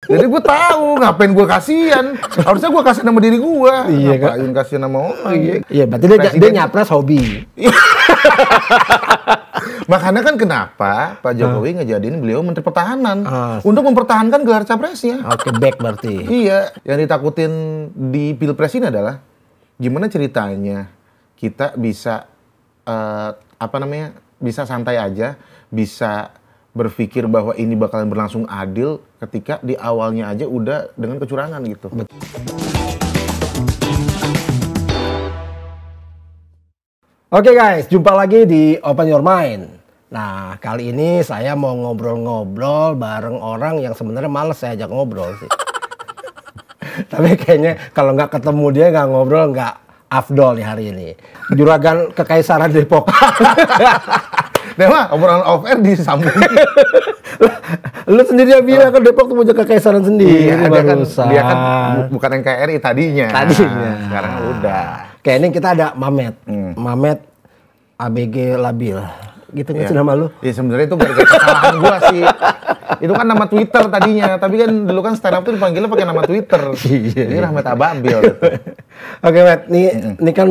Jadi gue tahu ngapain gue kasihan. Harusnya gue kasihan sama diri gue. Iya, ngapain kasihan sama orang. Iya, berarti dia nyapres hobi. Makanya kan kenapa Pak Jokowi ngejadiin beliau Menteri Pertahanan untuk mempertahankan gelar capresnya. Oke, back berarti. Iya, yang ditakutin di Pilpres ini adalah gimana ceritanya kita bisa bisa santai aja, bisa berpikir bahwa ini bakalan berlangsung adil ketika di awalnya aja udah dengan kecurangan gitu. Oke guys, jumpa lagi di Open Your Mind. Nah, kali ini saya mau ngobrol-ngobrol bareng orang yang sebenarnya males saya ajak ngobrol sih. Tapi kayaknya kalau nggak ketemu dia nggak ngobrol nggak afdol nih hari ini. Juragan Kekaisaran Depok. Nah, mah obrolan off air disambung. Lu sendiri yang bilang kan Depok tuh punya kekaisaran sendiri. Iya, dia kan bukan NKRI tadinya. Sekarang udah. Kayak ini kita ada Mamet. Mamet ABG Labil. Gitu nggak sih nama lu? Iya, sebenarnya itu gara-gara kesalahan gua sih. Itu kan nama Twitter tadinya, tapi kan dulu kan stand up tuh dipanggilnya pakai nama Twitter. Ini Rahmat Ababil gitu. Oke, Matt. Ini kan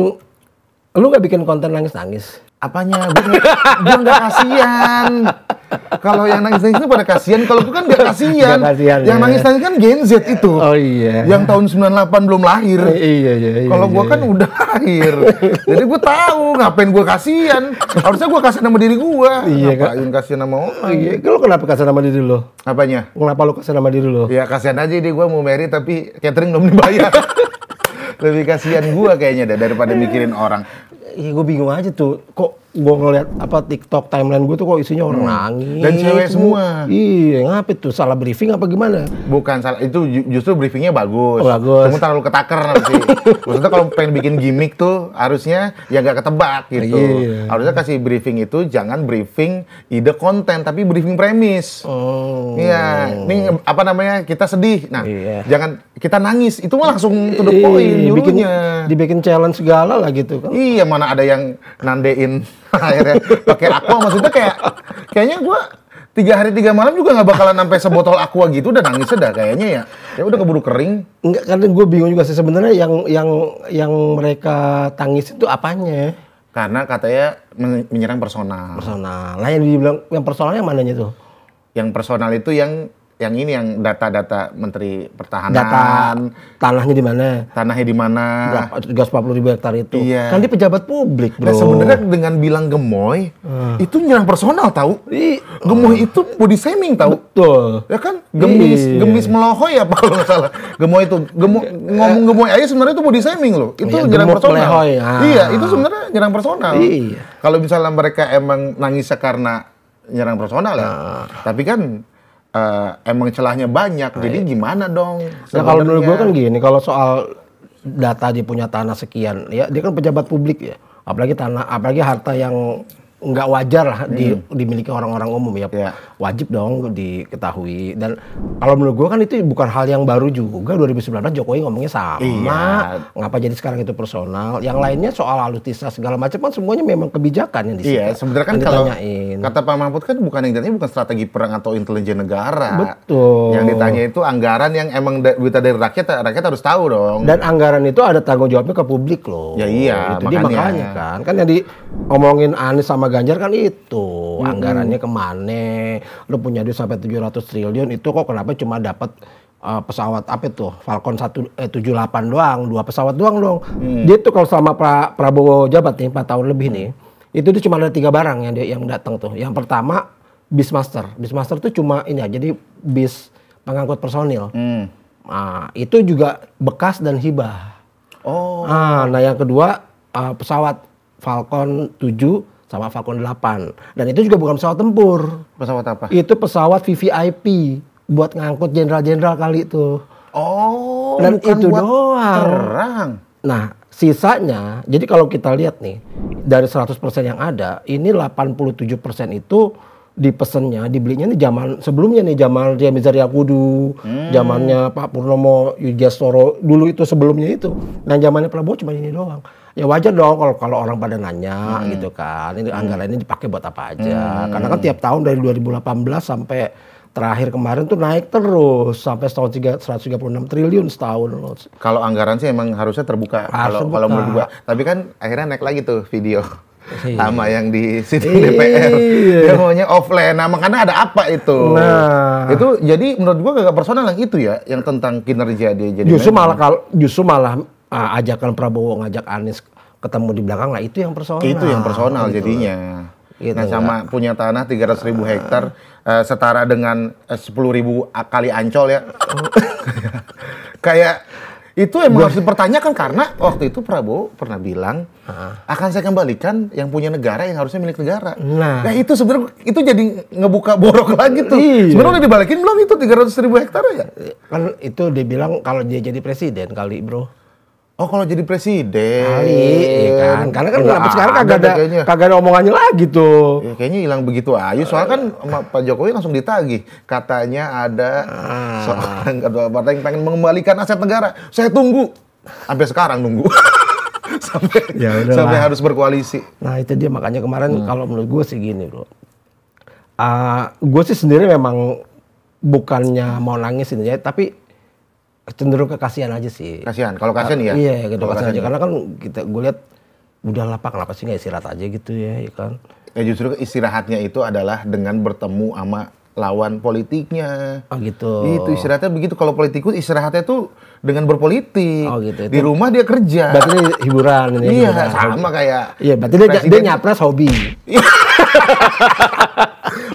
lu nggak bikin konten nangis-nangis? Apanya? Gue nggak kasihan. Kalau yang nangis-nangis itu pada kasihan, kalau gue kan nggak kasihan. Yang nangis-nangis kan Gen Z itu. Oh iya. Yang tahun 98 belum lahir. Iya. Kalau gue kan udah lahir. Jadi gue tahu ngapain gue kasihan. Harusnya gue kasihan sama diri gue. Iya, ngapain kasihan sama orang. Iya. Lu kenapa kasihan sama diri lo? Apanya? Kenapa lu kasihan sama diri lo? Ya kasihan aja deh, gue mau marry tapi catering belum dibayar. Lebih kasihan gue kayaknya daripada mikirin orang. Iya, gue bingung aja tuh. Kok gue ngeliat TikTok timeline gue tuh kok isinya orang nangis. Dan cewek semua. Iya, ngapain tuh? Salah briefing apa gimana? Bukan salah, itu justru briefingnya bagus. Oh, bagus. Cuma terlalu ketaker nanti. Maksudnya kalau pengen bikin gimmick tuh harusnya ya gak ketebak gitu. Iya. Harusnya kasih briefing itu jangan briefing ide konten, tapi briefing premis. Oh. Iya, ini kita sedih. Nah, iya. Jangan kita nangis. Itu mah langsung to the point nyuruhnya. Dibikin challenge segala lah gitu kan. Iya, mana ada yang nandein akhirnya pakai aqua, maksudnya kayaknya gue 3 hari 3 malam juga nggak bakalan sampai sebotol aqua gitu, udah nangisnya dah kayaknya ya udah keburu kering. Enggak, karena gue bingung juga sih sebenarnya yang mereka tangis itu apanya? Karena katanya menyerang personal. Lah yang dibilang yang personalnya mananya tuh? Yang personal itu yang ini yang data-data Menteri Pertahanan. Data tanahnya di mana? Tanahnya di mana? 340.000 hektar itu. Iya. Kan dia pejabat publik, bro. Nah, sebenarnya dengan bilang gemoy, itu nyerang personal tahu. Gemoy itu body shaming tahu. Betul. Ya kan? Gemis melohoy apa kalau nggak salah. Gemoy itu ngomong gemoy aja sebenarnya itu body shaming loh. Itu nyerang personal. Melehoy. Iya, itu sebenarnya nyerang personal. Iya. Kalau misalnya mereka emang nangisnya karena nyerang personal ya. Tapi kan emang celahnya banyak, jadi gimana dong? Nah, kalau menurut gue kan gini, kalau soal data dia punya tanah sekian, ya dia kan pejabat publik ya, apalagi harta yang nggak wajar lah dimiliki orang-orang umum ya, wajib dong diketahui. Dan kalau menurut gue kan itu bukan hal yang baru juga. 2019 Jokowi ngomongnya sama, ngapa jadi sekarang itu personal. Yang lainnya soal alutsista segala macam kan semuanya memang kebijakan yang disita. Iya, sebenarnya kan kalau kata Pak Mahfud kan bukan yang ditanya bukan strategi perang atau intelijen negara. Betul. Yang ditanya itu anggaran yang emang duitnya dari rakyat harus tahu dong. Dan anggaran itu ada tanggung jawabnya ke publik loh. Ya iya, itu makanya kan yang diomongin Anies sama Ganjar kan itu anggarannya kemana? Lu punya duit sampai 700 triliun itu kok kenapa cuma dapat pesawat apa tuh Falcon 78 doang, 2 pesawat doang dong. Dia tuh kalau selama Prabowo jabat nih 4 tahun lebih nih, itu dia cuma ada 3 barang yang datang tuh. Yang pertama Bismaster tuh cuma ini aja, jadi bis pengangkut personil. Nah, itu juga bekas dan hibah. Oh. Nah yang kedua pesawat Falcon 7 sama Falcon 8. Dan itu juga bukan pesawat tempur. Pesawat apa? Itu pesawat VVIP buat ngangkut jenderal-jenderal kali itu. Oh. Dan itu doang. Perang. Nah, sisanya, jadi kalau kita lihat nih, dari 100% yang ada, ini 87% itu dipesennya, dibelinya nih zaman sebelumnya nih, zaman Ria Mizar Yakudu, zamannya Pak Purnomo Yudhistoro, dulu itu sebelumnya itu. Nah, zamannya Prabowo cuma ini doang. Ya wajar dong kalau orang pada nanya gitu kan, ini anggaran ini dipakai buat apa aja. Karena kan tiap tahun dari 2018 sampai terakhir kemarin tuh naik terus sampai setahun 136 triliun setahun loh. Kalau anggaran sih emang harusnya terbuka. Kalau menurut gua. Tapi kan akhirnya naik lagi tuh video sama yang di sidang DPR. Dia maunya offline. Nah, makanya ada apa itu? Nah, itu jadi menurut gua gak personal yang itu ya, yang tentang kinerja dia jadi. Justru malah ajakan Prabowo ngajak Anies ketemu di belakang lah itu yang personal. Itu yang personal gitu. Jadinya. Gitu, nah sama punya tanah 300.000 hektar setara dengan 10.000 kali Ancol ya. Kayak itu emang harus dipertanyakan karena waktu itu Prabowo pernah bilang akan saya kembalikan yang punya negara yang harusnya milik negara. Nah itu sebenarnya itu jadi ngebuka borok lagi tuh. Sebenarnya udah dibalikin belum itu 300.000 hektar ya? Kan itu dia bilang kalau dia jadi presiden kali bro. Oh kalau jadi presiden iya kan, karena kan sampai sekarang kagak ada omongannya lagi tuh. Ya, kayaknya hilang begitu aja. Soalnya kan Pak Jokowi langsung ditagih, katanya ada seorang ketua partai yang pengen mengembalikan aset negara. Saya tunggu, sampai sekarang nunggu, sampai harus berkoalisi. Nah itu dia makanya kemarin kalau menurut gue sih gini bro, gue sih sendiri memang bukannya mau nangis ini ya, tapi cenderung ke kasihan aja sih. Kasihan, kalau kasihan ya? Iya, gitu kasihan aja. Karena kan gue lihat udah lah Pak, kenapa sih nggak istirahat aja gitu ya kan? Ya justru istirahatnya itu adalah dengan bertemu sama lawan politiknya. Oh gitu. Itu istirahatnya begitu. Kalau politikus istirahatnya tuh dengan berpolitik. Oh gitu. Di rumah dia kerja. Berarti ini hiburan. Iya, sama kayak. Iya, berarti dia nyapres hobi.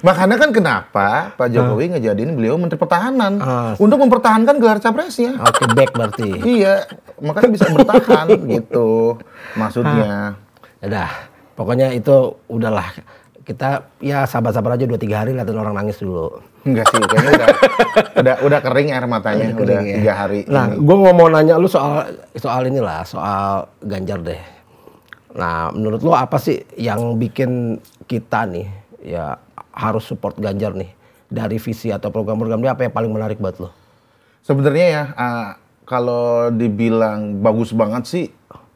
Makanya kan kenapa Pak Jokowi ngejadiin beliau Menteri Pertahanan untuk mempertahankan gelar capresnya. Oke, back berarti. Iya, makanya bisa bertahan gitu maksudnya. Udah, pokoknya itu udahlah. Kita ya sabar-sabar aja 2-3 hari liatin orang nangis dulu. Enggak sih, kayaknya udah kering air matanya, udah 3 hari. Nah, gue mau nanya lu soal inilah, soal Ganjar deh. Nah, menurut lu apa sih yang bikin kita nih ya harus support Ganjar nih dari visi atau program-program dia, apa yang paling menarik buat lo? Sebenarnya ya kalau dibilang bagus banget sih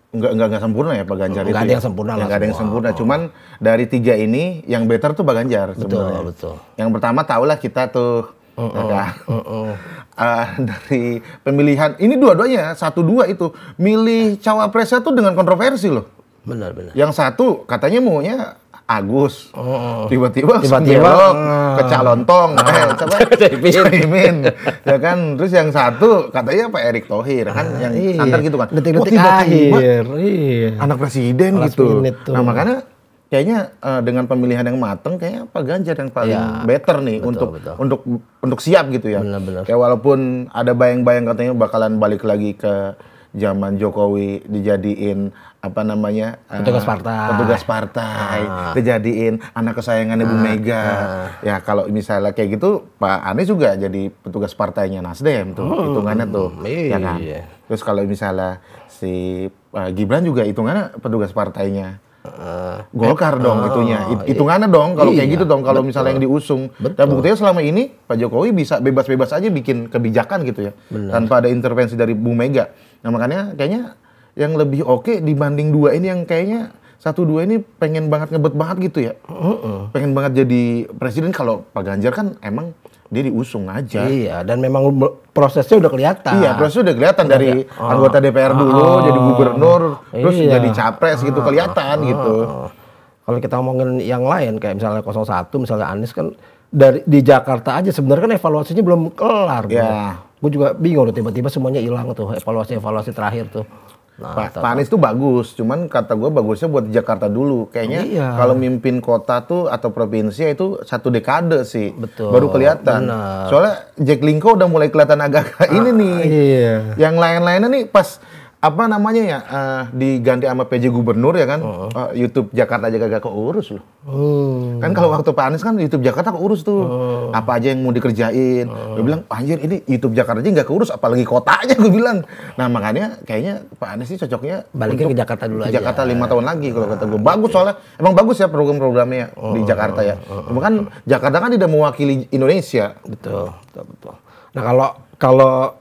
nggak sempurna ya Pak Ganjar itu. Nggak ada yang sempurna lah. Nggak ada yang sempurna. Cuman dari 3 ini yang better tuh Pak Ganjar sebenarnya. Betul. Yang pertama tahulah kita tuh dari pemilihan ini dua-duanya 1-2 itu milih cawapresnya tuh dengan kontroversi loh. Benar. Yang satu katanya maunya Agus, tiba-tiba belok ke Calontong, Caimin, ya kan. Terus yang satu katanya Pak Erick Thohir kan, yang santer gitu kan. Detik-detik akhir, anak presiden last gitu. Nah makanya kayaknya dengan pemilihan yang mateng, kayaknya Pak Ganjar yang paling better nih untuk siap gitu ya. Benar. Kayak walaupun ada bayang-bayang katanya bakalan balik lagi ke zaman Jokowi dijadiin apa namanya petugas partai dijadiin anak kesayangan Ibu Mega ya. Kalau misalnya kayak gitu Pak Anies juga jadi petugas partainya Nasdem tuh hitungannya tuh ya kan. Terus kalau misalnya si Gibran juga hitungannya petugas partainya Golkar dong hitungannya dong kalau kayak gitu dong kalau misalnya yang diusung. Dan buktinya selama ini Pak Jokowi bisa bebas-bebas aja bikin kebijakan gitu ya tanpa ada intervensi dari Bu Mega. Nah makanya kayaknya yang lebih oke dibanding 2 ini yang kayaknya 1-2 ini pengen banget ngebet banget gitu ya. Pengen banget jadi presiden. Kalau Pak Ganjar kan emang dia diusung aja. Iya, dan memang prosesnya udah kelihatan. Iya, prosesnya udah kelihatan dari anggota DPR dulu jadi gubernur, terus jadi capres gitu kelihatan gitu. Kalau kita ngomongin yang lain kayak misalnya 01, misalnya Anies kan di Jakarta aja sebenarnya kan evaluasinya belum kelar. Ya. Gue juga bingung tiba-tiba semuanya hilang tuh evaluasi terakhir tuh. Nah, Pak Anies tuh bagus, cuman kata gue bagusnya buat Jakarta dulu. Kayaknya kalau mimpin kota tuh atau provinsi itu 1 dekade sih, baru kelihatan. Soalnya Jack Linko udah mulai kelihatan agak ini nih. Yang lain-lainnya nih pas apa namanya ya diganti sama PJ Gubernur ya kan, YouTube Jakarta aja kagak keurus loh. Kan kalau waktu Pak Anies kan YouTube Jakarta keurus tuh, apa aja yang mau dikerjain. Gue bilang anjir ini YouTube Jakarta aja nggak keurus, apalagi kotanya gue bilang. Nah makanya kayaknya Pak Anies sih cocoknya balikin ke Jakarta dulu aja. Jakarta 5 tahun lagi kalau kata gue. Bagus soalnya, emang bagus ya program-programnya di Jakarta ya. Cuma kan Jakarta kan tidak mewakili Indonesia. Betul. Nah kalau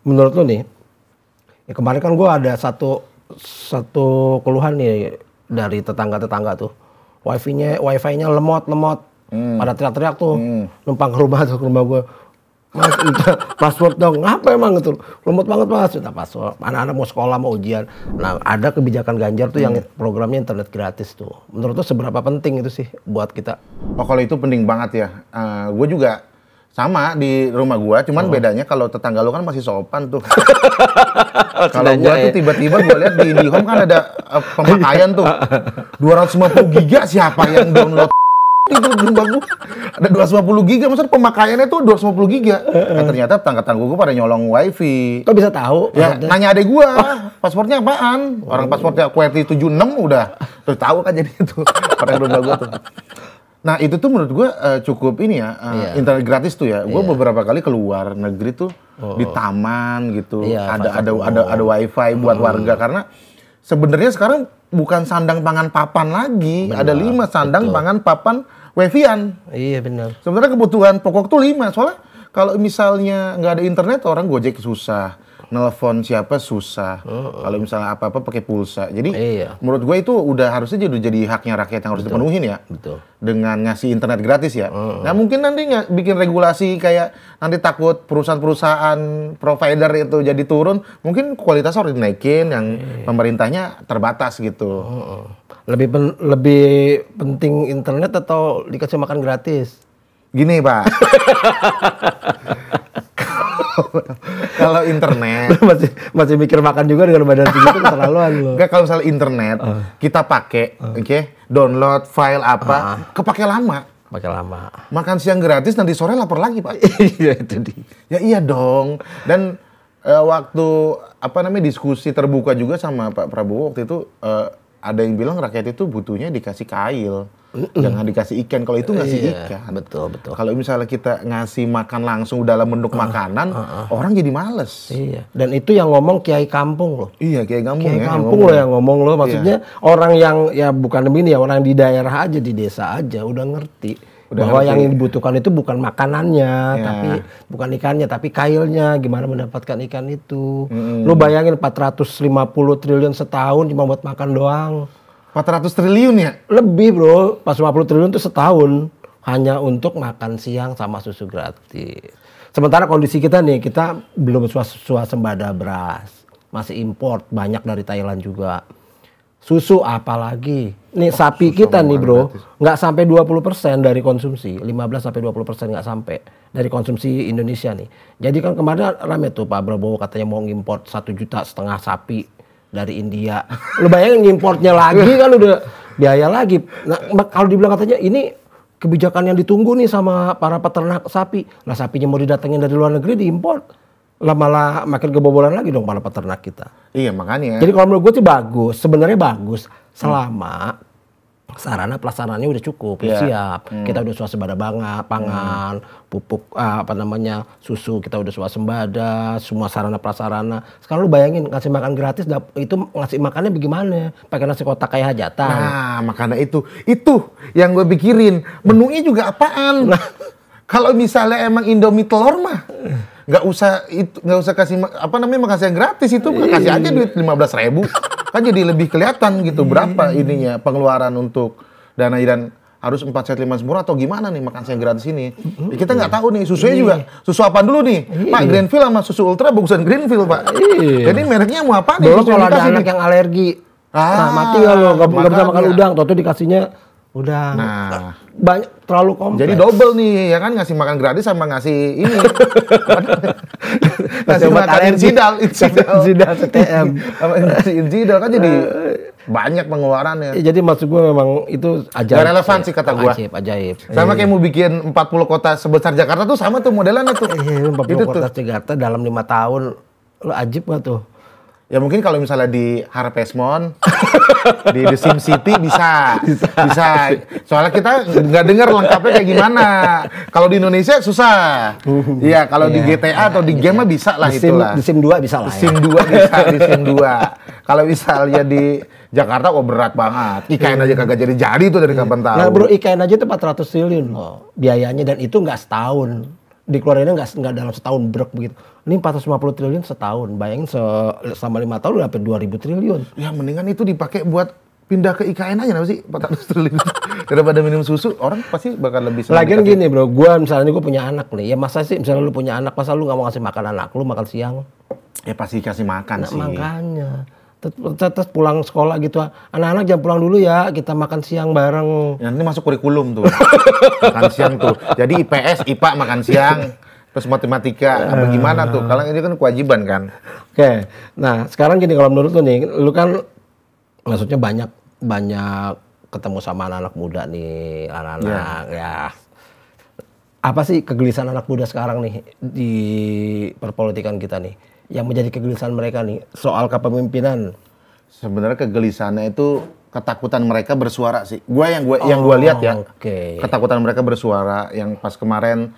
menurut lu nih, ya kemarin kan gue ada satu keluhan nih dari tetangga tuh, wifi-nya lemot. Pada teriak-teriak tuh, numpang ke rumah gue. Mas, password dong. Ngapa emang itu? Lemot banget mas. Minta password. Anak-anak mau sekolah, mau ujian. Nah, ada kebijakan Ganjar tuh yang programnya internet gratis tuh. Menurut tuh seberapa penting itu sih buat kita? Oh, kalau itu penting banget ya. Gue juga sama di rumah gue. Cuman bedanya kalau tetangga lu kan masih sopan tuh. Kalau gue tuh tiba-tiba gue lihat di IndiHome kan ada pemakaian tuh. 250 giga siapa yang download? Itu rumah gue ada 250 giga, maksudnya pemakaiannya tuh 250 giga. Nah, ternyata tetangga-tetangga gue pada nyolong wifi. Kok bisa tahu? Ya, nanya adek gue, paspornya apaan? Orang paspornya QWERTY 76 udah tuh tahu kan jadi itu orang rumah gue tuh. Nah, itu tuh menurut gue cukup ini ya, internet gratis tuh ya. Gue beberapa kali keluar negeri tuh di taman gitu, ada wifi buat warga karena sebenarnya sekarang bukan sandang pangan papan lagi, ada 5 sandang pangan papan wifi-an. Iya benar. Sebenarnya kebutuhan pokok tuh 5, soalnya kalau misalnya nggak ada internet orang Gojek susah, nelpon siapa susah. Kalau misalnya apa-apa pakai pulsa. Jadi menurut gue itu udah harusnya jadi haknya rakyat yang harus dipenuhin ya. Betul. Dengan ngasih internet gratis ya. Nah mungkin nanti nggak bikin regulasi kayak nanti takut perusahaan-perusahaan provider itu jadi turun, mungkin kualitasnya harus dinaikin yang pemerintahnya terbatas gitu. Lebih penting internet atau dikasih makan gratis? Gini Pak. Kalau internet masih mikir makan juga dengan badan tinggi itu keterlaluan loh. Enggak, kalau misalnya internet kita pakai download file apa kepake lama. Pakai lama. Makan siang gratis nanti sore lapar lagi, Pak. Iya itu dia. Ya iya dong. Dan waktu diskusi terbuka juga sama Pak Prabowo waktu itu ada yang bilang rakyat itu butuhnya dikasih kail. Jangan dikasih ikan, kalau itu ngasih ikan. Betul. Kalau misalnya kita ngasih makan langsung dalam bentuk makanan, orang jadi males. Iya. Dan itu yang ngomong Kiai Kampung loh. Iya, Kiai Kampung Kiai Kampung loh yang ngomong loh. Maksudnya orang yang ya bukan begini ya, orang di daerah aja, di desa aja udah ngerti. Bahwa yang dibutuhkan itu bukan makanannya, tapi bukan ikannya, tapi kailnya. Gimana mendapatkan ikan itu? Lu bayangin 450 triliun setahun cuma buat makan doang. 400 triliun ya? Lebih bro, 450 triliun itu setahun hanya untuk makan siang sama susu gratis. Sementara kondisi kita nih, kita belum swasembada beras, masih import banyak dari Thailand juga. Susu apalagi? Nih sapi kita nih bro, nggak sampai 20% dari konsumsi, 15-20% nggak sampai dari konsumsi Indonesia nih. Jadi kan kemarin rame tuh Pak Prabowo katanya mau ngimport 1,5 juta sapi dari India. Lu bayangin ngimportnya lagi kan udah biaya lagi. Nah, kalau dibilang katanya ini kebijakan yang ditunggu nih sama para peternak sapi. Lah sapinya mau didatengin dari luar negeri diimpor. Lah malah makin kebobolan lagi dong para peternak kita. Iya makanya. Jadi kalau menurut gue sih bagus, sebenarnya bagus selama sarana pelaksanaannya udah cukup, siap. Kita udah swasembada pangan, pupuk susu kita udah swasembada, semua sarana prasarana. Sekarang lu bayangin ngasih makan gratis, itu ngasih makannya bagaimana? Pakai nasi kotak kayak hajatan. Nah, makanya itu yang gue pikirin. Menunya juga apaan? Kalau misalnya emang Indomie telur mah nggak usah kasih makasih yang gratis, itu kasih aja duit 15.000 kan jadi lebih kelihatan gitu berapa ininya pengeluaran untuk dana dan harus 4 set 5 semur atau gimana nih makan siang gratis ini. Kita nggak tahu nih susunya juga susu apa dulu nih Pak, Greenfield sama susu Ultra bagusan Greenfield Pak. Jadi mereknya mau apa nih? Belum kalau ada anak yang alergi, mati nggak lo nggak bisa makan udang, tuh dikasihnya udah banyak terlalu kompleks. Jadi double nih ya kan, ngasih makan gratis sama ngasih ini. ngasih makan insidal CTM. Ngasih insidal kan jadi banyak pengeluarannya. Jadi maksud gue memang itu ajaib. Gak relevan sih kata gue. Ajaib. Sama kayak mau bikin 40 kota sebesar Jakarta tuh sama tuh modelannya tuh. 40 kota Jakarta dalam 5 tahun. Lo ajib gak tuh? Ya mungkin kalau misalnya di Harvest Moon, di The Sim City bisa. Soalnya kita nggak dengar lengkapnya kayak gimana. Kalau di Indonesia susah. Iya, kalau di GTA atau di game mah bisa lah itulah. Di Sim 2 bisa lah. Di Sim 2 bisa, di Sim 2. Kalau misalnya di Jakarta berat banget. IKN aja kagak jadi tuh dari kapan tahu. Nah bro, IKN aja tuh 400 triliun loh biayanya, dan itu nggak setahun. Dikeluarinnya nggak dalam setahun brek begitu. Ini 450 triliun setahun. Bayangin selama 5 tahun udah hampir 2.000 triliun. Ya mendingan itu dipakai buat pindah ke IKN aja, kenapa sih 400 triliun daripada minum susu, orang pasti bakal lebih senang. Lagian gini bro, misalnya gue punya anak nih, ya masa sih misalnya lu punya anak, masa lu nggak mau ngasih makan anak lu makan siang? Ya pasti kasih makan sih. Makanya. Terus pulang sekolah gitu, anak-anak jangan pulang dulu ya, kita makan siang bareng. Ya, nanti masuk kurikulum tuh, makan siang tuh. Jadi IPS, IPA makan siang, terus matematika, apa gimana tuh? Kalau ini kan kewajiban kan. Oke, nah sekarang gini, kalau menurut lu nih, lu kan maksudnya banyak ketemu sama anak-anak muda nih, anak-anak ya. Apa sih kegelisahan anak muda sekarang nih di perpolitikan kita nih? Yang menjadi kegelisahan mereka nih soal kepemimpinan. Sebenarnya kegelisahannya itu ketakutan mereka bersuara sih. Yang gue lihat ya, ketakutan mereka bersuara. Yang pas kemarin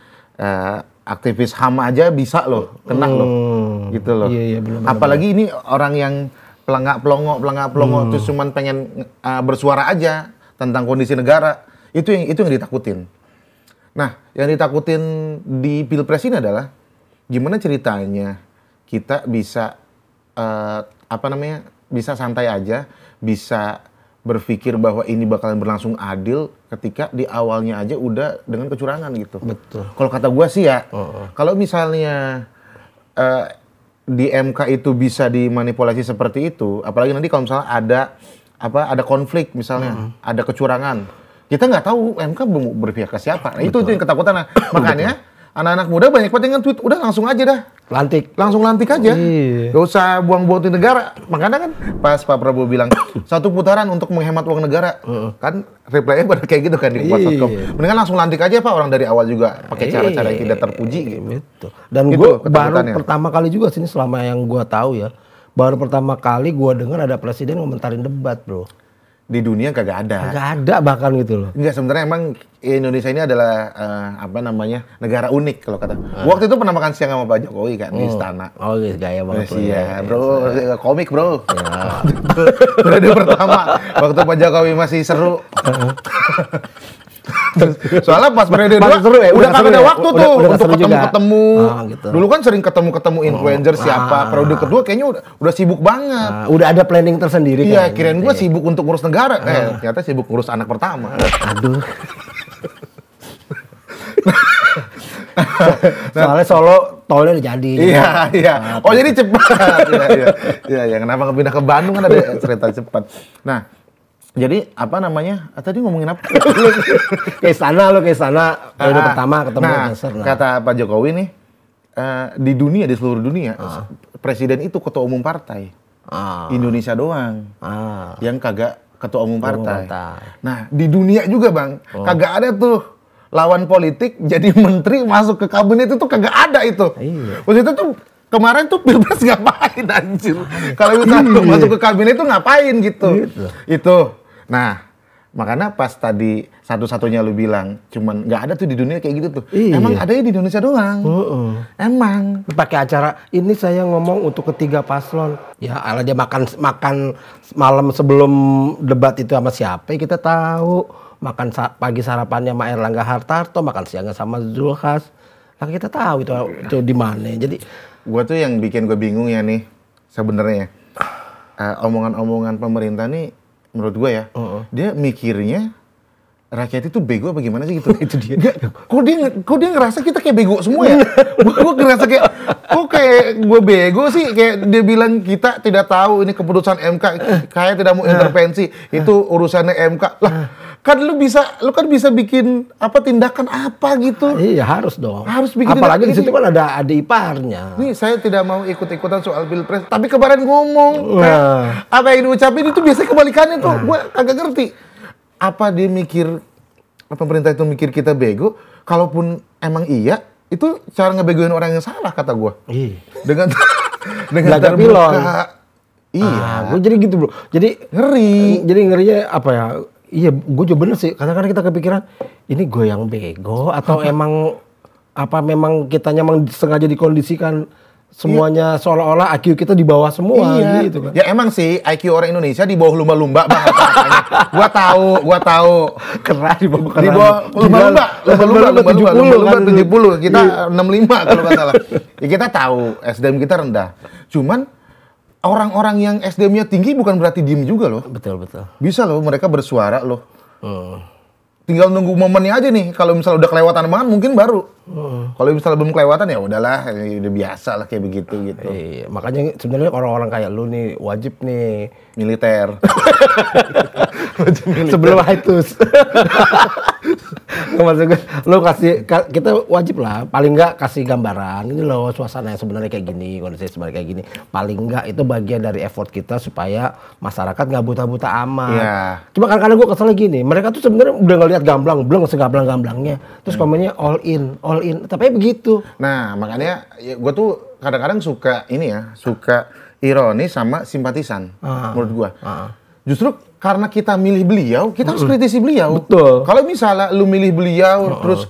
aktivis HAM aja bisa loh, kena loh, gitu loh. Iya, apalagi ini orang yang pelangak pelongo, terus cuman pengen bersuara aja tentang kondisi negara. Itu yang ditakutin. Nah, yang ditakutin di Pilpres ini adalah gimana ceritanya kita bisa bisa santai aja, bisa berpikir bahwa ini bakalan berlangsung adil ketika di awalnya aja udah dengan kecurangan gitu. Betul. Kalau kata gua sih ya, kalau misalnya di MK itu bisa dimanipulasi seperti itu, apalagi nanti kalau misalnya ada konflik misalnya, ada kecurangan, kita nggak tahu MK berpihak ke siapa. Nah, itu yang ketakutan. Nah, makanya anak-anak muda banyak banget yang tweet, udah langsung aja dah. Langsung lantik aja. Gak usah buang-buang di negara. Makanya kan pas Pak Prabowo bilang, 1 putaran untuk menghemat uang negara. Kan reply-nya pada kayak gitu kan di kuasa.com. Mendingan langsung lantik aja Pak, orang dari awal juga pakai cara-cara yang tidak terpuji. Gitu. Dan gue baru pertama kali juga sini selama yang gue tahu ya, baru pertama kali gue dengar ada presiden ngomentarin debat bro. Di dunia kagak ada. Kagak ada bahkan gitu loh. Enggak, sebenarnya emang Indonesia ini adalah negara unik kalau kata. Waktu itu pernah makan siang sama Pak Jokowi kan di istana. Oh, iya, gaya banget. Iya, bro, komik bro. Ya. Periode pertama waktu Pak Jokowi masih seru. Soalnya pas periode 2 udah kagak ada waktu tuh untuk ketemu. Gitu. Dulu kan sering ketemu influencer siapa. Periode kedua kayaknya udah sibuk banget. Udah ada planning tersendiri kan. Iya, kirain gua sibuk untuk ngurus negara. Ternyata sibuk ngurus anak pertama. Aduh. Soalnya Solo tolnya udah jadi. Iya. Oh, jadi cepat. Iya, kenapa nggak pindah ke Bandung kan ada kereta cepat. Nah, jadi tadi ngomongin apa? ke istana periode pertama ketemu kata Pak Jokowi nih, di seluruh dunia presiden itu ketua umum partai. Indonesia doang yang kagak ketua umum partai. Nah, di dunia juga Bang, kagak ada tuh lawan politik jadi menteri masuk ke kabinet itu kagak ada itu. Maksudnya tuh kemarin tuh Pilpres ngapain anjir? Kalau misalnya masuk ke kabinet itu ngapain gitu. Itu. Nah, makanya pas tadi satu-satunya lu bilang cuman nggak ada tuh di dunia kayak gitu tuh. Emang adanya di Indonesia doang. Emang pakai acara ini saya ngomong untuk ketiga paslon. Ya, ala dia makan malam sebelum debat itu sama siapa kita tahu. Makan pagi sarapannya sama Erlangga Hartarto, makan siangnya sama Zulkifli. Nah, kita tahu itu di mana. Jadi gua tuh yang bikin gue bingung ya nih sebenarnya. Omongan-omongan pemerintah nih menurut gue ya, dia mikirnya rakyat itu bego apa gimana sih gitu. Itu dia. Kok dia ngerasa kita kayak bego semua ya? Gue ngerasa kayak gue bego sih, kayak dia bilang kita tidak tahu ini keputusan MK, kayak tidak mau intervensi, itu urusannya MK. Lah, kan lu kan bisa bikin tindakan apa gitu. Iya, harus dong. Harus bikin. Apalagi di situ kan ada adik iparnya. Nih, saya tidak mau ikut-ikutan soal Pilpres, tapi kemarin ngomong apa yang diucapin itu biasanya kebalikannya tuh. Gue agak ngerti. Apa dia mikir, pemerintah itu mikir kita bego? Kalaupun emang iya, itu cara ngebegoin orang yang salah kata gue. Dengan terbuka. Iya. Gue jadi gitu bro. Jadi ngeri. Jadi ngerinya apa ya? Iya, gue juga bener sih. Kadang-kadang kita kepikiran, ini gue yang bego atau memang kitanya sengaja dikondisikan semuanya seolah-olah IQ kita di bawah semua gitu kan. Ya emang sih IQ orang Indonesia di bawah lumba-lumba Bang. Gua tahu. Keras di bawah lumba-lumba 70. Kita 65 kalau nggak salah. Ya kita tahu SDM kita rendah. Cuman orang-orang yang SDM-nya tinggi bukan berarti diem juga loh. Betul, betul. Bisa loh mereka bersuara loh. Tinggal nunggu momennya aja nih. Kalau misalnya udah kelewatan banget mungkin baru. Kalau misalnya belum kelewatan ya udahlah, udah biasa lah kayak begitu gitu. Iya, makanya sebenarnya orang-orang kayak lu nih wajib nih Militer. sebelum hiatus. Maksud gue, lu kita wajib lah, paling nggak kasih gambaran ini loh suasana yang sebenarnya kayak gini, kondisi sebenarnya kayak gini. Paling nggak itu bagian dari effort kita supaya masyarakat nggak buta-buta amat. Iya. Cuma kadang-kadang gue keselnya gini, mereka tuh sebenarnya udah ngelihat gamblang, belum segamblang-gamblangnya, terus komennya all in, tapi begitu. Nah makanya ya, gue tuh kadang-kadang suka ini ya, suka ironis sama simpatisan menurut gue. Justru karena kita milih beliau, kita harus kritisi beliau. Betul. Kalau misalnya lu milih beliau, terus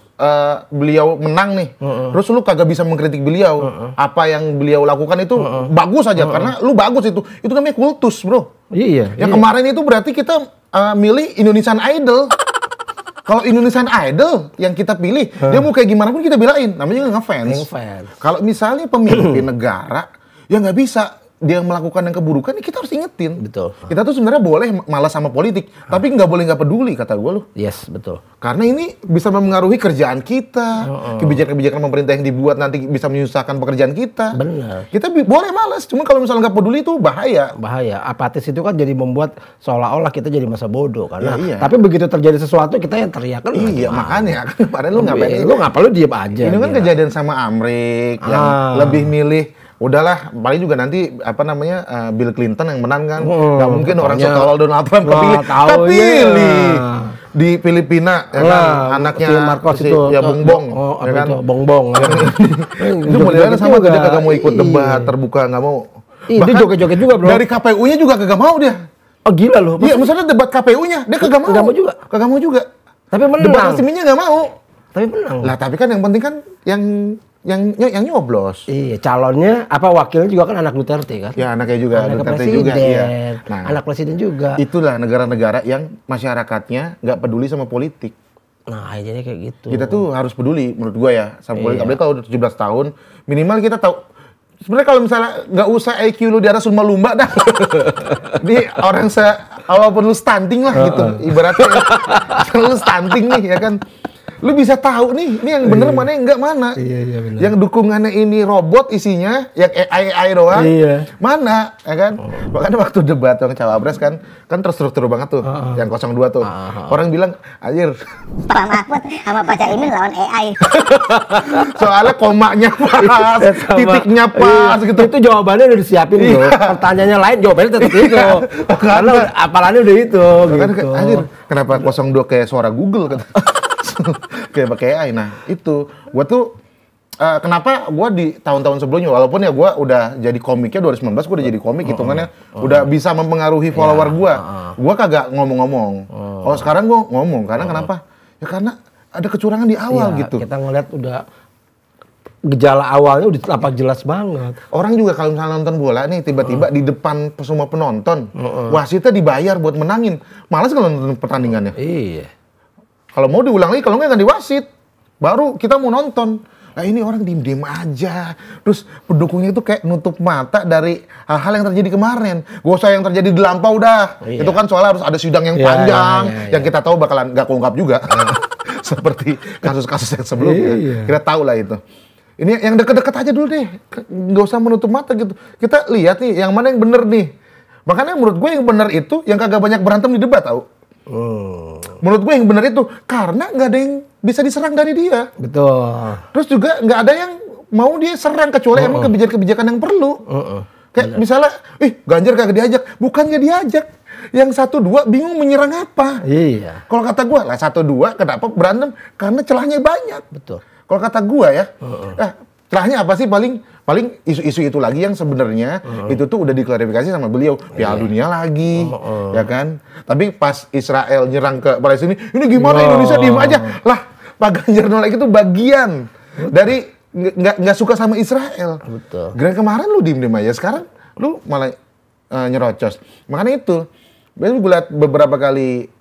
beliau menang nih, terus lu kagak bisa mengkritik beliau, apa yang beliau lakukan itu bagus aja, karena lu bagus itu namanya kultus, bro. Iya. Yang kemarin itu berarti kita milih Indonesian Idol. Kalau Indonesian Idol yang kita pilih, dia mau kayak gimana pun kita belain, namanya ngefans. Kalau misalnya pemimpin negara, ya nggak bisa dia melakukan yang keburukan, ya kita harus ingetin. Betul. Kita tuh sebenarnya boleh malas sama politik, tapi nggak boleh nggak peduli, kata gue loh. Yes, betul. Karena ini bisa mempengaruhi kerjaan kita, kebijakan-kebijakan pemerintah yang dibuat nanti bisa menyusahkan pekerjaan kita. Benar. Kita boleh malas, cuma kalau misalnya nggak peduli itu bahaya. Apatis itu kan jadi membuat seolah-olah kita jadi masa bodoh karena. Ya, iya. Tapi begitu terjadi sesuatu kita yang teriak kan. Iya, makanya kemarin lu ngapain? Lu ngapa lu diem aja? Ini kan kejadian sama Amrik yang lebih milih. Udahlah, paling juga nanti apa namanya Bill Clinton yang menang kan. Nggak mungkin orang setolol Donald Trump kepilih. Di Filipina ya kan anaknya Marcos si, itu ya Bongbong ya kan. Bongbong. Itu modelnya sama, dia kagak mau ikut debat terbuka, nggak mau. Dia joget-joget juga, bro. Dari KPU-nya juga kagak mau dia. Oh gila loh. Iya, misalnya debat KPU-nya dia kagak mau. Kagak mau juga. Tapi menang. Debat resminya nggak mau. Tapi menang. Lah, tapi kan yang penting kan yang nyoblos. Iya, calonnya apa wakilnya juga kan anak Duterte kan? Ya, anaknya juga anak Duterte juga. Iya. Nah, anak presiden juga. Itulah negara-negara yang masyarakatnya nggak peduli sama politik. Nah, jadi kayak gitu. Kita tuh harus peduli menurut gua ya sama politik. Apalagi kalau udah 17 tahun, minimal kita tahu. Sebenarnya kalau misalnya nggak usah IQ lu di atas lumba-lumba dah. Ini orang walaupun lu stunting lah gitu. Ibaratnya lu stunting nih ya kan. Lu bisa tahu nih, ini yang bener mana yang enggak mana. Iya, bener. Yang dukungannya ini robot isinya, yang AI doang. Iya. Mana, ya kan? Makanya waktu debat yang Cawapres kan terstruktur banget tuh, yang 02 tuh. Orang bilang, anjir. Pak Mahfud sama Pak Caimin lawan AI. Soalnya komanya pas, titiknya pas gitu. Itu jawabannya udah disiapin tuh. Pertanyaannya lain, jawabannya tetap itu. Karena apalannya udah itu. Gitu. Anjir, kenapa 02 kayak suara Google kata. Kayak pakai AI. Nah itu gue tuh kenapa gue di tahun-tahun sebelumnya, walaupun ya gue udah jadi komiknya 2019, gue udah jadi komik hitungannya udah bisa mempengaruhi follower gue kagak ngomong-ngomong. Kalau sekarang gue ngomong karena kenapa? Ya karena ada kecurangan di awal gitu. Kita ngeliat udah gejala awalnya udah tampak jelas banget. Orang juga kalau misalnya nonton bola nih tiba-tiba di depan semua penonton, wasitnya dibayar buat menangin. Malas kalau nonton pertandingannya. Iya. Kalau mau diulang lagi, kalau nggak diwawancara. Baru kita mau nonton. Nah ini orang diem-diem aja. Terus pendukungnya itu kayak nutup mata dari hal-hal yang terjadi kemarin. Gak usah yang terjadi di lampau dah. Itu kan soalnya harus ada sidang yang panjang. Yang kita tahu bakalan nggak keungkap juga. Seperti kasus-kasus yang sebelumnya. Kita tahu lah itu. Ini yang deket-deket aja dulu deh. Nggak usah menutup mata gitu. Kita lihat nih, yang mana yang bener nih. Makanya menurut gue yang bener itu, yang kagak banyak berantem di debat tau. Menurut gue yang benar itu karena nggak ada yang bisa diserang dari dia. Betul. Terus juga nggak ada yang mau dia serang kecuali emang kebijakan-kebijakan yang perlu. Kayak misalnya, Ganjar kagak diajak, bukan nggak diajak. Yang 1-2 bingung menyerang apa. Iya. Kalau kata gue lah 1-2 kenapa berantem? Karena celahnya banyak. Betul. Kalau kata gue ya, celahnya apa sih paling isu-isu itu lagi yang sebenarnya itu tuh udah diklarifikasi sama beliau. Piala Dunia lagi, ya kan? Tapi pas Israel nyerang ke Palestina, ini gimana Indonesia diem aja? Lah, Pak Ganjar nolak itu bagian dari nggak suka sama Israel. Betul. Kemarin lu diem aja, sekarang lu malah nyerocos. Makanya itu. Biasanya gue lihat beberapa kali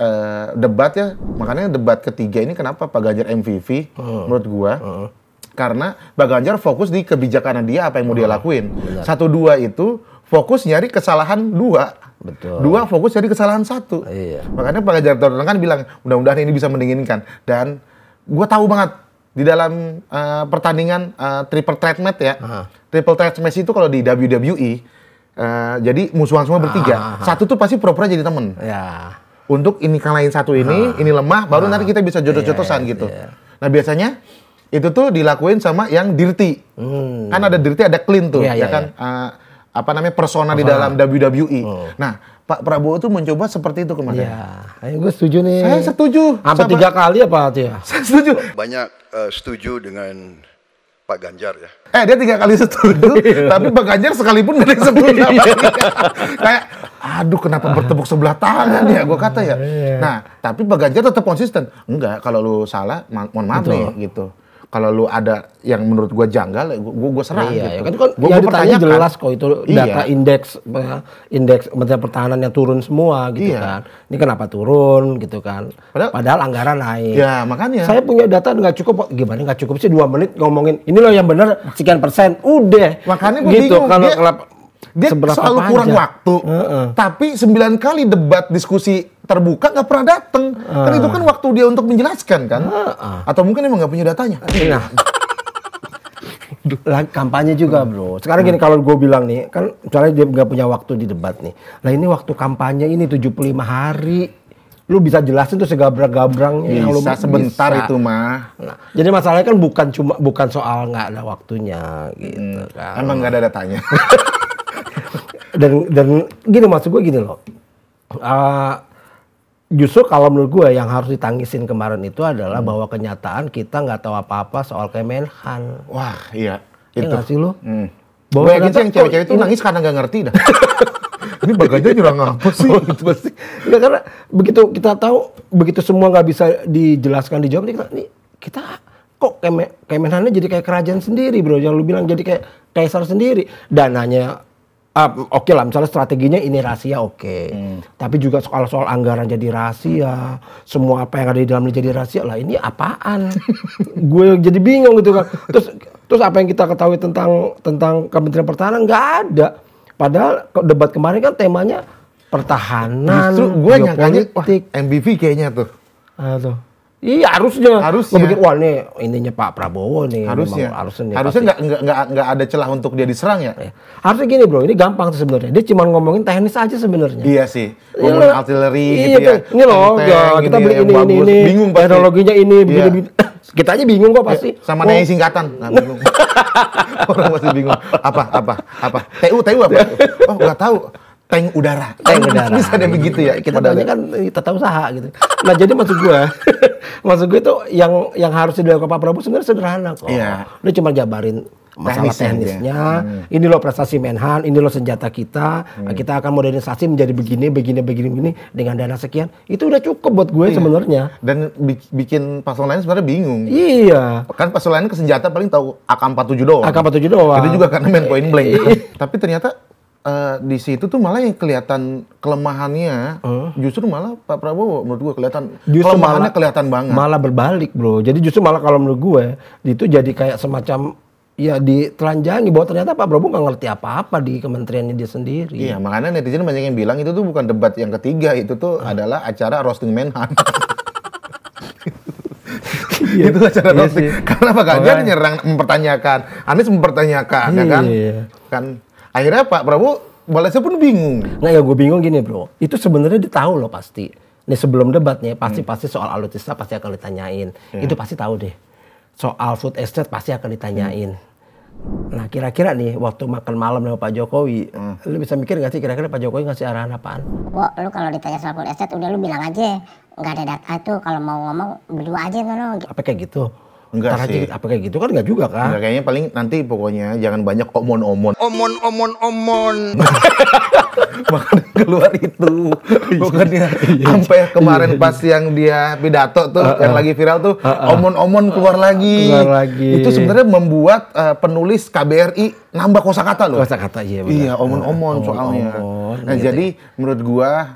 debat ya, makanya debat ketiga ini kenapa Pak Ganjar MVP menurut gua. Karena Pak Ganjar fokus di kebijakan dia, apa yang mau dia lakuin. 1-2 itu fokus nyari kesalahan 2. Betul. 2 fokus nyari kesalahan 1. Iya. Makanya Pak Ganjar Pranowo kan bilang, mudah-mudahan ini bisa mendinginkan. Dan gue tahu banget di dalam pertandingan triple threat match ya. Triple threat match itu kalau di WWE jadi musuhan semua bertiga. Satu tuh pasti pura-pura jadi temen. Ya. Untuk ini kalahin satu ini lemah, baru nanti kita bisa jodoh-jodohan gitu. Nah biasanya itu tuh dilakuin sama yang dirty. Kan ada dirty, ada clean tuh, ya kan? Apa namanya persona di dalam WWE. Nah Pak Prabowo tuh mencoba seperti itu kemarin. Ya, gue setuju nih. Saya setuju. Sampai 3 kali apa tuh ya? Saya setuju. Banyak setuju dengan Pak Ganjar ya. Dia 3 kali setuju, tapi Pak Ganjar sekalipun nggak ada yang setuju. Kayak, aduh kenapa bertepuk sebelah tangan ya, gue kata ya. Nah, tapi Pak Ganjar tetap konsisten. Enggak, kalau lu salah, mohon maaf nih, gitu. Kalau lu ada yang menurut gue janggal, gue serang gitu. Kan yang ditanya jelas kok itu data indeks Kementerian Pertahanan yang turun semua gitu kan. Ini kenapa turun gitu kan. Padahal anggaran naik. Ya makanya. Saya punya data nggak cukup. Gimana nggak cukup sih 2 menit ngomongin ini loh yang benar sekian persen. Udah. Makanya gue gitu. bingung. Dia seberapa selalu kurang waktu. Tapi 9 kali debat diskusi terbuka nggak pernah datang. Kan itu kan waktu dia untuk menjelaskan kan. Atau mungkin emang nggak punya datanya. Nah. Kampanye juga bro. Sekarang gini kalau gue bilang nih, kan misalnya dia nggak punya waktu di debat nih. Nah ini waktu kampanye ini 75 hari. Lu bisa jelasin tuh segabrak-gabrangnya. Bisa sebentar itu mah. Nah, jadi masalahnya kan bukan soal nggak ada waktunya gitu kan. Emang nggak ada datanya. dan gini maksud gue gini loh. Justru kalau menurut gue yang harus ditangisin kemarin itu adalah bahwa kenyataan kita nggak tahu apa-apa soal Kemenhan. Wah iya. Itu. Ya nggak sih lu? Bahwa gitu yang cewek-cewek itu nangis karena nggak ngerti dah. Ini bagajnya nyerang apa sih? Gitu pasti. Nggak, karena begitu kita tahu, begitu semua nggak bisa dijelaskan dijawab, kita kok Kemenhannya jadi kayak kerajaan sendiri bro. Yang lu bilang jadi kayak kaisar sendiri. Dananya oke lah, misalnya strateginya ini rahasia tapi juga soal anggaran jadi rahasia, semua apa yang ada di dalamnya jadi rahasia lah, ini apaan? Gue jadi bingung gitu kan. Terus apa yang kita ketahui tentang Kementerian Pertahanan nggak ada. Padahal debat kemarin kan temanya pertahanan. Justru gue nyangkanya MBV kayaknya tuh. Iya harusnya. Gue pikir wah nih ininya Pak Prabowo nih. Harusnya nggak ada celah untuk dia diserang ya. Harusnya gini bro, ini gampang tuh sebenarnya. Dia cuma ngomongin teknis aja sebenarnya. Iya sih. Ngomongin artileri gitu ya. Ini loh, kita beli ini. Bingung pasti. Teknologinya ini begini. Kita aja bingung kok pasti. Sama nanya singkatan. Nah, bingung. Orang pasti bingung. Apa? TU apa? Oh nggak tahu. Tank udara. Bisa ada begitu ya. Kita tanya kan tata usaha gitu. Nah jadi maksud gue itu yang harus dilakukan Pak Prabowo sebenarnya sederhana kok. Iya. Dia cuma jabarin masalah teknisnya. Ini loh prestasi Menhan, ini loh senjata kita. Kita akan modernisasi menjadi begini dengan dana sekian. Itu udah cukup buat gue sebenarnya. Dan bikin paslon lain sebenarnya bingung. Iya. Kan paslon lain ke senjata paling tahu AK-47 doang. AK-47 doang. Itu juga karena main point blank. Tapi ternyata di situ tuh malah yang kelihatan kelemahannya justru malah Pak Prabowo menurut gue kelihatan kelemahannya kelihatan banget. Malah berbalik bro. Jadi justru malah kalau menurut gue itu jadi kayak semacam ya ditelanjangi bahwa ternyata Pak Prabowo nggak ngerti apa-apa di kementeriannya dia sendiri. Iya makanya netizen banyak yang bilang itu tuh bukan debat yang ketiga, itu tuh adalah acara roasting Menhan. Itu acara roasting. Karena Pak Ganjar nyerang mempertanyakan, Anies mempertanyakan, ya kan? Kan akhirnya Pak Prabowo balasnya pun bingung. Nah ya gue bingung gini bro, itu sebenarnya dia tahu loh pasti. Nih sebelum debatnya pasti soal alutsista pasti akan ditanyain. Itu pasti tahu deh. Soal food estate pasti akan ditanyain. Nah kira-kira nih waktu makan malam sama Pak Jokowi, lu bisa mikir gak sih kira-kira Pak Jokowi ngasih arahan apaan? Wah lu kalau ditanya soal food estate udah lu bilang aja. Nggak ada data tuh, kalau mau ngomong berdua aja no. Apa kayak gitu? Enggak sih. Apa kayak gitu kan enggak juga kan? Enggak, kayaknya paling nanti pokoknya jangan banyak omon-omon. Omon. Makanya keluar itu. Bukannya sampai kemarin pas yang dia pidato tuh yang lagi viral tuh omon-omon keluar lagi. Itu sebenarnya membuat penulis KBRI nambah kosakata loh. Kosakata iya benar. Iya, omon-omon soalnya. Nah, jadi menurut gua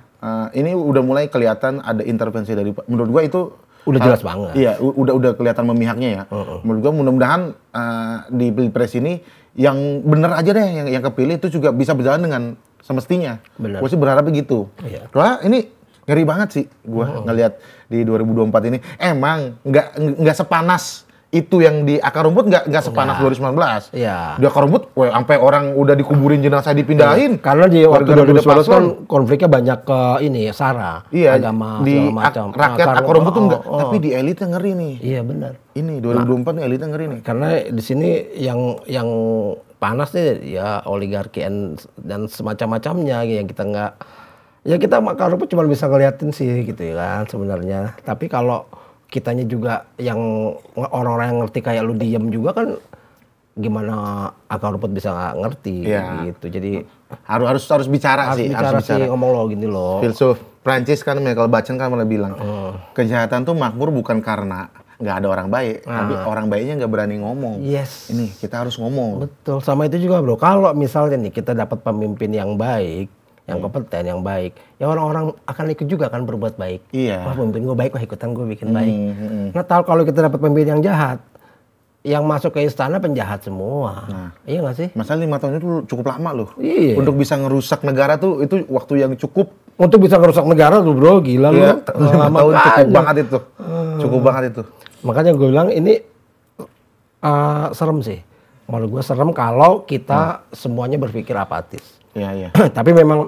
ini udah mulai kelihatan ada intervensi dari menurut gua itu Udah jelas banget. Iya, udah kelihatan memihaknya ya. Menurut gue mudah-mudahan di Pilpres ini yang bener aja deh yang kepilih itu juga bisa berjalan dengan semestinya. Gue sih berharap begitu. Iya. Soalnya ini ngeri banget sih gue ngelihat di 2024 ini. Emang nggak sepanas itu yang di akar rumput nggak sepanas 2019. Iya. Di akar rumput, sampai orang udah dikuburin jenazah dipindahin. Karena di waktu 2019 kan konfliknya banyak ke ini ya, SARA, iya, agama di segala macam. Rakyat akar rumput tuh enggak, tapi di elitnya ngeri nih. Iya benar. Ini 2024 nih elitnya ngeri nih. Karena di sini yang panas nih ya oligarki dan semacam-macamnya yang kita nggak, ya kita akar rumput cuma bisa ngeliatin sih gitu ya kan sebenarnya. Tapi kalau kitanya juga yang orang-orang yang ngerti kayak lu diem juga kan gimana akar rumput bisa ngerti gitu. Jadi harus bicara sih, harus bicara. Ngomong lo gini loh. Filsuf Prancis kan Michael Bachan kan pernah bilang, kejahatan tuh makmur bukan karena nggak ada orang baik, tapi orang baiknya nggak berani ngomong. Yes. Ini kita harus ngomong. Betul. Sama itu juga bro. Kalau misalnya nih kita dapat pemimpin yang baik, yang kompeten, yang baik, ya orang-orang akan ikut juga kan berbuat baik. Iya. Wah pemimpin gue baik, wah ikutan gue bikin baik. Nah kalau kita dapat pemimpin yang jahat, yang masuk ke istana penjahat semua. Iya nggak sih? Masalah 5 tahun itu cukup lama loh. Iya. Untuk bisa ngerusak negara tuh itu waktu yang cukup. Untuk bisa ngerusak negara tuh bro, gila Iya. lu. 5 tahun cukup banget itu. Cukup banget itu. Makanya gue bilang ini serem sih. Menurut gue serem kalau kita semuanya berpikir apatis. Iya. Tapi memang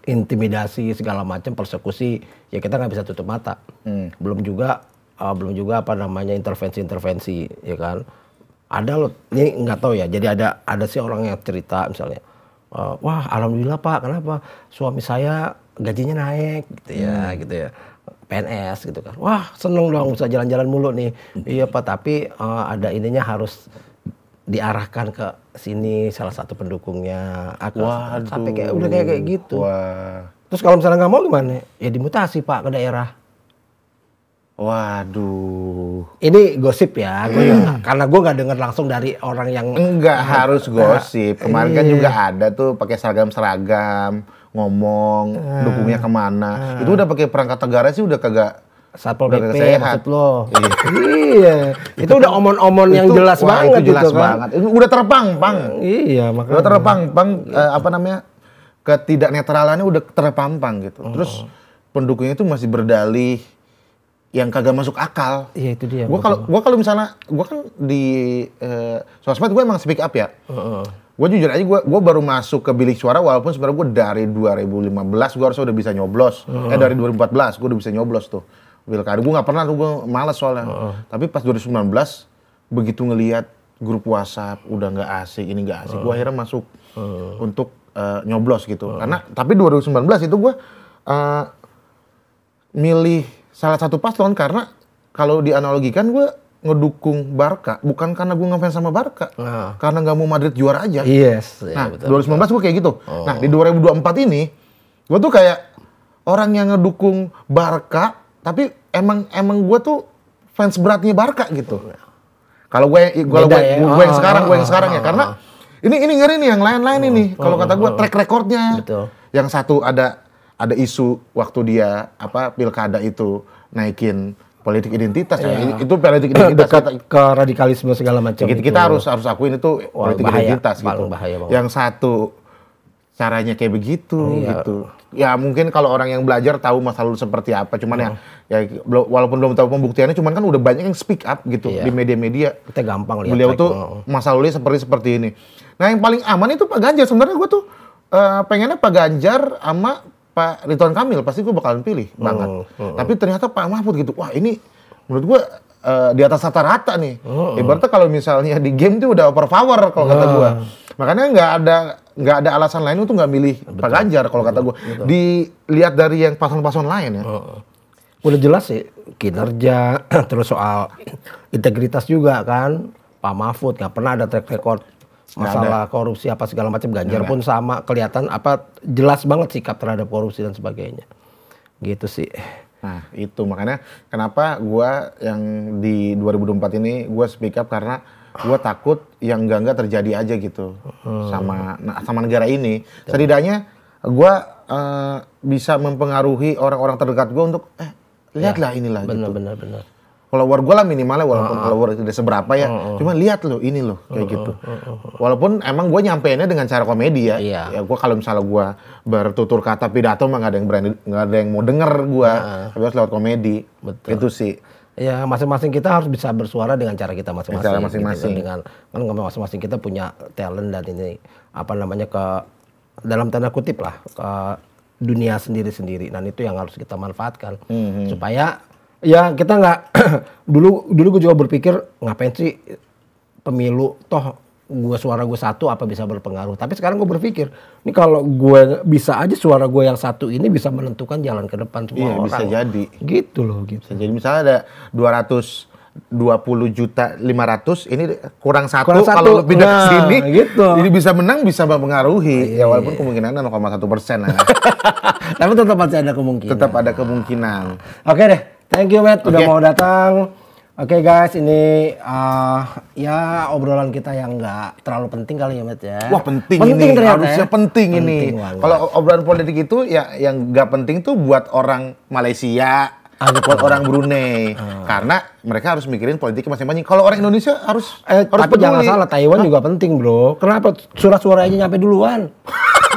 intimidasi segala macam, persekusi, ya kita nggak bisa tutup mata. Belum juga apa namanya intervensi ya kan. Ada loh, ini nggak tahu ya. Jadi ada sih orang yang cerita misalnya, wah alhamdulillah Pak, kenapa suami saya gajinya naik gitu ya. PNS gitu kan. Wah seneng dong bisa jalan-jalan mulu nih. Iya Pak, tapi ada ininya harus diarahkan ke sini salah satu pendukungnya. Sampai kayak gitu. Wah. Terus kalau misalnya nggak mau gimana? Ya dimutasi Pak ke daerah. Waduh. Ini gosip ya, karena gue nggak dengar langsung dari orang yang Enggak harus gosip. Kemarin kan juga ada tuh pakai seragam ngomong dukungnya kemana. Itu udah pakai perangkat negara sih udah kagak. Satpol PP maksud lo. Iya. Itu udah omon-omon yang jelas banget itu jelas gitu kan. banget. Itu udah terpampang. Iya, makanya. Udah terpampang ketidaknetralannya udah terpampang gitu. Terus pendukungnya itu masih berdalih yang kagak masuk akal. Iya itu dia. Gua kalau misalnya gua kan di sosmed gue emang speak up ya. Gue jujur aja gue baru masuk ke bilik suara walaupun sebenarnya gue dari 2015 gue harusnya udah bisa nyoblos. Dari 2014 gue udah bisa nyoblos tuh. Pilkada gue nggak pernah tuh, gue malas soalnya. Tapi pas 2019 begitu ngelihat grup WhatsApp udah nggak asik, ini nggak asik, gue akhirnya masuk untuk nyoblos gitu. Karena tapi 2019 itu gue milih salah satu paslon karena kalau dianalogikan gue ngedukung Barca bukan karena gue ngefans sama Barca, karena nggak mau Madrid juara aja. Yes. Nah, ya, 2019 gue kayak gitu. Nah, di 2024 ini gue tuh kayak orang yang ngedukung Barca, tapi emang gue tuh fans beratnya Barca gitu. Kalau gue yang sekarang ya, karena ini ngeri nih yang lain-lain ini. Kalau kata gue track recordnya. Betul. Yang satu ada isu waktu dia pilkada itu naikin politik identitas ya. Itu politik identitas ke radikalisme segala macam. Kita harus akuin itu politik identitas gitu. Bahaya banget. Yang satu caranya kayak begitu gitu. Ya mungkin kalau orang yang belajar tahu masa lalu seperti apa, cuman ya walaupun belum tahu pembuktiannya, cuman kan udah banyak yang speak up gitu di media-media. Kita gampang lihat. Beliau tuh masa lalunya seperti ini. Nah yang paling aman itu Pak Ganjar. Sebenarnya gue tuh pengennya Pak Ganjar sama Pak Ridwan Kamil pasti gue bakalan pilih banget. Tapi ternyata Pak Mahfud gitu. Wah ini menurut gue di atas rata-rata nih. Ibaratnya kalau misalnya di game itu udah overpower kalau kata gue. Makanya nggak ada alasan lain untuk nggak milih Pak Ganjar kalau kata gue. Dilihat dari yang paslon-paslon lain ya. Udah jelas sih kinerja, terus soal integritas juga kan. Pak Mahfud nggak pernah ada track record masalah korupsi apa segala macam. Ganjar pun sama, kelihatan jelas banget sikap terhadap korupsi dan sebagainya. Gitu sih. Nah itu makanya kenapa gue yang di 2024 ini gue speak up karena gue takut yang enggak terjadi aja gitu sama negara ini. Setidaknya gue bisa mempengaruhi orang-orang terdekat gue untuk Lihatlah inilah gitu. Benar. Follower gue lah minimalnya walaupun follower tidak seberapa ya. Cuma lihat loh ini loh kayak gitu. Walaupun emang gue nyampeinnya dengan cara komedi ya. Ya gue kalau misalnya gue bertutur kata pidato mah nggak ada yang mau denger gue. Tapi harus lewat komedi. Betul. Itu sih. Ya masing-masing kita harus bisa bersuara dengan cara kita masing-masing. Cara masing-masing. Gitu, dengan kan masing-masing kita punya talent dan ini apa namanya ke dalam tanda kutip lah ke dunia sendiri-sendiri. Dan itu yang harus kita manfaatkan supaya ya kita nggak dulu gue juga berpikir ngapain sih pemilu toh suara gue satu apa bisa berpengaruh, tapi sekarang gue berpikir ini kalau gue bisa aja suara gue yang satu ini bisa menentukan jalan ke depan semua orang. Bisa jadi gitu loh gitu. Bisa jadi misalnya ada 220.500.000 ini kurang satu kalau lebih dari sini gitu. Jadi bisa menang bisa mempengaruhi ya walaupun kemungkinan 0,1% lah. Tapi tetap ada kemungkinan. Tetap ada kemungkinan. Oke deh. Thank you, Matt, udah mau datang. Oke guys, ini ya obrolan kita yang nggak terlalu penting kali ya, Matt ya. Wah penting ini, ternyata, harusnya ya? penting ini. Kalau obrolan politik itu ya yang nggak penting tuh buat orang Malaysia, buat orang Brunei, karena mereka harus mikirin politiknya masing-masing. Kalau orang Indonesia harus tapi jangan salah, Taiwan juga penting bro. Kenapa surat-suaranya nyampe duluan?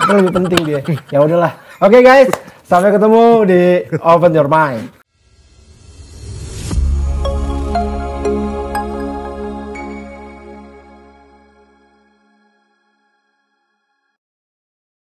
Itu lebih penting dia. Ya udahlah. Oke guys, sampai ketemu di Open Your Mind.